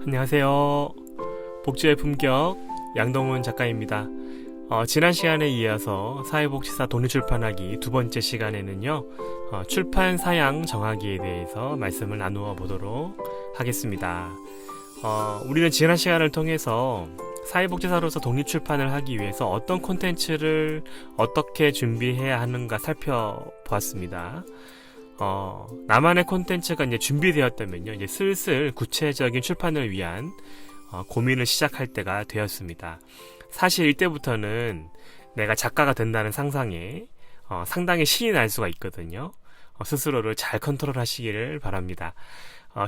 안녕하세요. 복지의 품격 양동훈 작가입니다. 지난 시간에 이어서 사회복지사 독립출판하기 두 번째 시간에는요, 출판 사양 정하기에 대해서 말씀을 나누어 보도록 하겠습니다. 우리는 지난 시간을 통해서 사회복지사로서 독립출판을 하기 위해서 어떤 콘텐츠를 어떻게 준비해야 하는가 살펴보았습니다. 나만의 콘텐츠가 이제 준비되었다면요, 이제 슬슬 구체적인 출판을 위한 고민을 시작할 때가 되었습니다. 사실 이때부터는 내가 작가가 된다는 상상에 상당히 신이 날 수가 있거든요. 스스로를 잘 컨트롤하시기를 바랍니다.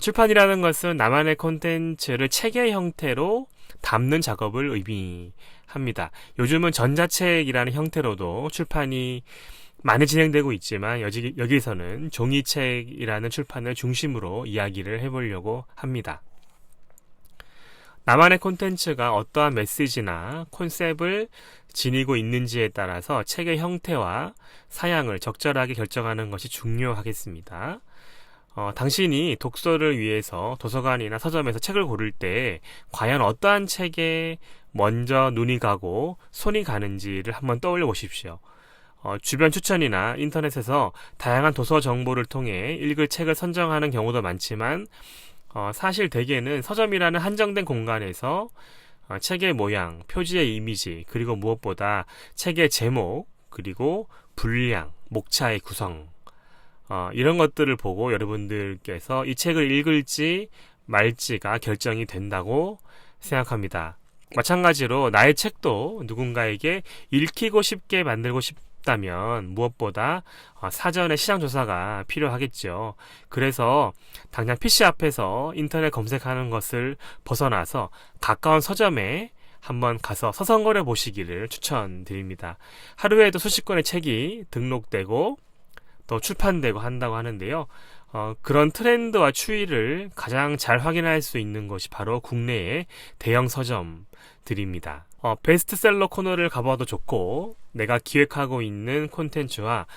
출판이라는 것은 나만의 콘텐츠를 책의 형태로 담는 작업을 의미합니다. 요즘은 전자책이라는 형태로도 출판이 많이 진행되고 있지만 여기서는 종이책이라는 출판을 중심으로 이야기를 해보려고 합니다. 나만의 콘텐츠가 어떠한 메시지나 콘셉트를 지니고 있는지에 따라서 책의 형태와 사양을 적절하게 결정하는 것이 중요하겠습니다. 당신이 독서를 위해서 도서관이나 서점에서 책을 고를 때 과연 어떠한 책에 먼저 눈이 가고 손이 가는지를 한번 떠올려 보십시오. 주변 추천이나 인터넷에서 다양한 도서 정보를 통해 읽을 책을 선정하는 경우도 많지만 사실 대개는 서점이라는 한정된 공간에서 책의 모양, 표지의 이미지, 그리고 무엇보다 책의 제목, 그리고 분량, 목차의 구성, 이런 것들을 보고 여러분들께서 이 책을 읽을지 말지가 결정이 된다고 생각합니다. 마찬가지로 나의 책도 누군가에게 읽히고 쉽게 만들고 싶다면 무엇보다 사전에 시장조사가 필요하겠죠. 그래서 당장 PC 앞에서 인터넷 검색하는 것을 벗어나서 가까운 서점에 한번 가서 서성거려 보시기를 추천드립니다. 하루에도 수십 권의 책이 등록되고 또 출판되고 한다고 하는데요. 그런 트렌드와 추이를 가장 잘 확인할 수 있는 것이 바로 국내의 대형 서점들입니다. 베스트셀러 코너를 가봐도 좋고, 내가 기획하고 있는 콘텐츠와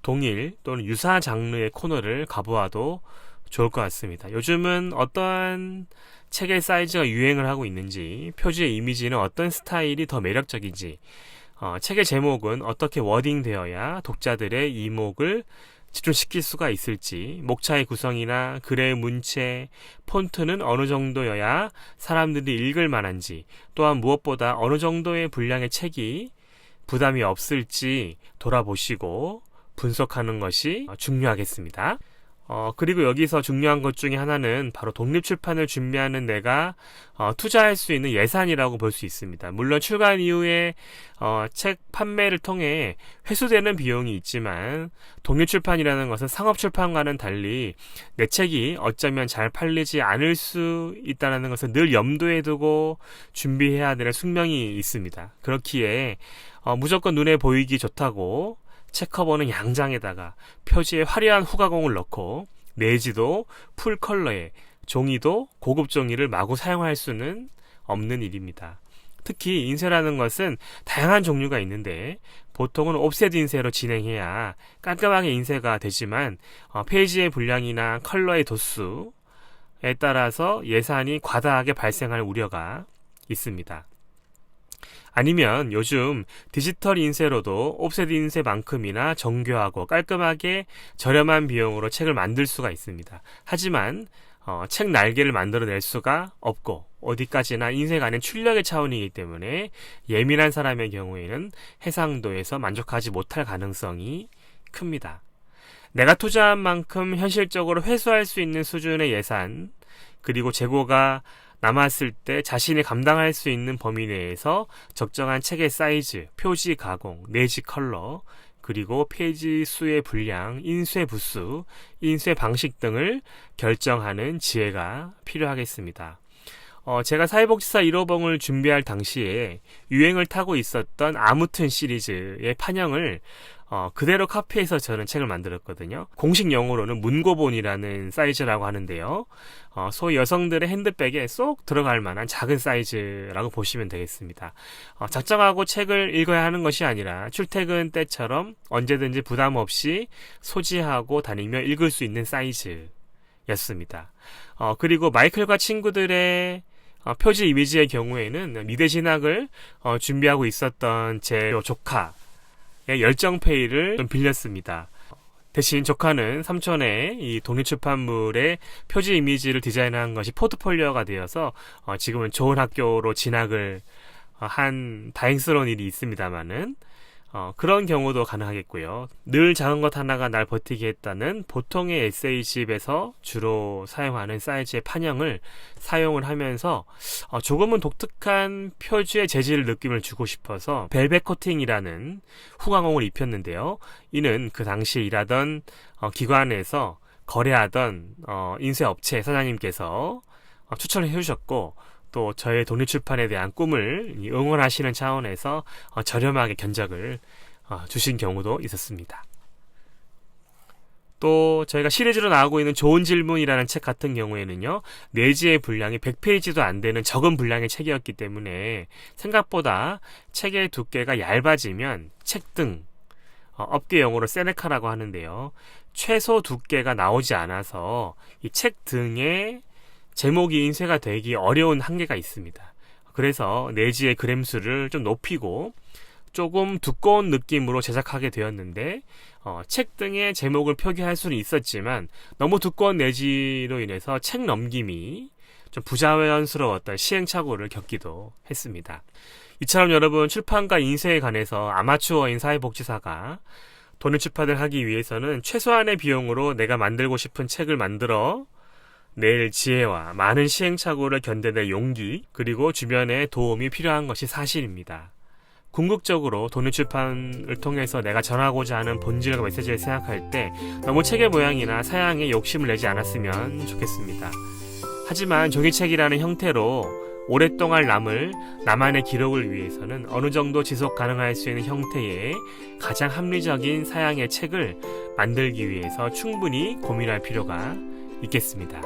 동일 또는 유사 장르의 코너를 가보아도 좋을 것 같습니다. 요즘은 어떠한 책의 사이즈가 유행을 하고 있는지, 표지의 이미지는 어떤 스타일이 더 매력적인지, 책의 제목은 어떻게 워딩되어야 독자들의 이목을 집중시킬 수가 있을지, 목차의 구성이나 글의 문체, 폰트는 어느 정도여야 사람들이 읽을 만한지, 또한 무엇보다 어느 정도의 분량의 책이 부담이 없을지 돌아보시고 분석하는 것이 중요하겠습니다. 그리고 여기서 중요한 것 중에 하나는 바로 독립출판을 준비하는 내가 투자할 수 있는 예산이라고 볼 수 있습니다. 물론 출간 이후에 책 판매를 통해 회수되는 비용이 있지만, 독립출판이라는 것은 상업출판과는 달리 내 책이 어쩌면 잘 팔리지 않을 수 있다는 것을 늘 염두에 두고 준비해야 되는 숙명이 있습니다. 그렇기에 무조건 눈에 보이기 좋다고 책 커버는 양장에다가 표지에 화려한 후가공을 넣고 내지도 풀컬러에 종이도 고급 종이를 마구 사용할 수는 없는 일입니다. 특히 인쇄라는 것은 다양한 종류가 있는데 보통은 옵셋 인쇄로 진행해야 깔끔하게 인쇄가 되지만 페이지의 분량이나 컬러의 도수에 따라서 예산이 과다하게 발생할 우려가 있습니다. 아니면 요즘 디지털 인쇄로도 옵셋 인쇄만큼이나 정교하고 깔끔하게 저렴한 비용으로 책을 만들 수가 있습니다. 하지만 책 날개를 만들어낼 수가 없고 어디까지나 인쇄가는 출력의 차원이기 때문에 예민한 사람의 경우에는 해상도에서 만족하지 못할 가능성이 큽니다. 내가 투자한 만큼 현실적으로 회수할 수 있는 수준의 예산, 그리고 재고가 남았을 때 자신이 감당할 수 있는 범위 내에서 적정한 책의 사이즈, 표지 가공, 내지 컬러, 그리고 페이지 수의 분량, 인쇄 부수, 인쇄 방식 등을 결정하는 지혜가 필요하겠습니다. 제가 사회복지사 1호봉을 준비할 당시에 유행을 타고 있었던 아무튼 시리즈의 판형을 그대로 카피해서 저는 책을 만들었거든요. 공식 용어로는 문고본이라는 사이즈라고 하는데요. 소위 여성들의 핸드백에 쏙 들어갈 만한 작은 사이즈라고 보시면 되겠습니다. 작정하고 책을 읽어야 하는 것이 아니라 출퇴근 때처럼 언제든지 부담 없이 소지하고 다니며 읽을 수 있는 사이즈 였습니다. 그리고 마이클과 친구들의 표지 이미지의 경우에는 미대 진학을 준비하고 있었던 제 조카의 열정페이를 좀 빌렸습니다. 대신 조카는 삼촌의 이 독립출판물의 표지 이미지를 디자인한 것이 포트폴리오가 되어서 지금은 좋은 학교로 진학을 한 다행스러운 일이 있습니다만은 그런 경우도 가능하겠고요. 늘 작은 것 하나가 날 버티게 했다는 보통의 에세이집에서 주로 사용하는 사이즈의 판형을 사용을 하면서 조금은 독특한 표지의 재질 느낌을 주고 싶어서 벨벳 코팅이라는 후광홍을 입혔는데요. 이는 그 당시에 일하던 기관에서 거래하던 인쇄업체 사장님께서 추천을 해주셨고, 또 저의 독립출판에 대한 꿈을 응원하시는 차원에서 저렴하게 견적을 주신 경우도 있었습니다. 또 저희가 시리즈로 나오고 있는 좋은 질문이라는 책 같은 경우에는요, 내지의 분량이 100페이지도 안 되는 적은 분량의 책이었기 때문에 생각보다 책의 두께가 얇아지면 책등, 업계 용어로 세네카라고 하는데요, 최소 두께가 나오지 않아서 이 책등에 제목이 인쇄가 되기 어려운 한계가 있습니다. 그래서 내지의 그램수를 좀 높이고 조금 두꺼운 느낌으로 제작하게 되었는데, 책 등의 제목을 표기할 수는 있었지만 너무 두꺼운 내지로 인해서 책 넘김이 좀 부자연스러웠던 시행착오를 겪기도 했습니다. 이처럼 여러분, 출판과 인쇄에 관해서 아마추어인 사회복지사가 독립출판을 하기 위해서는 최소한의 비용으로 내가 만들고 싶은 책을 만들어 낼 지혜와 많은 시행착오를 견뎌낼 용기, 그리고 주변의 도움이 필요한 것이 사실입니다. 궁극적으로 독립출판을 통해서 내가 전하고자 하는 본질과 메시지를 생각할 때 너무 책의 모양이나 사양에 욕심을 내지 않았으면 좋겠습니다. 하지만 종이책이라는 형태로 오랫동안 남을 나만의 기록을 위해서는 어느 정도 지속 가능할 수 있는 형태의 가장 합리적인 사양의 책을 만들기 위해서 충분히 고민할 필요가 있겠습니다.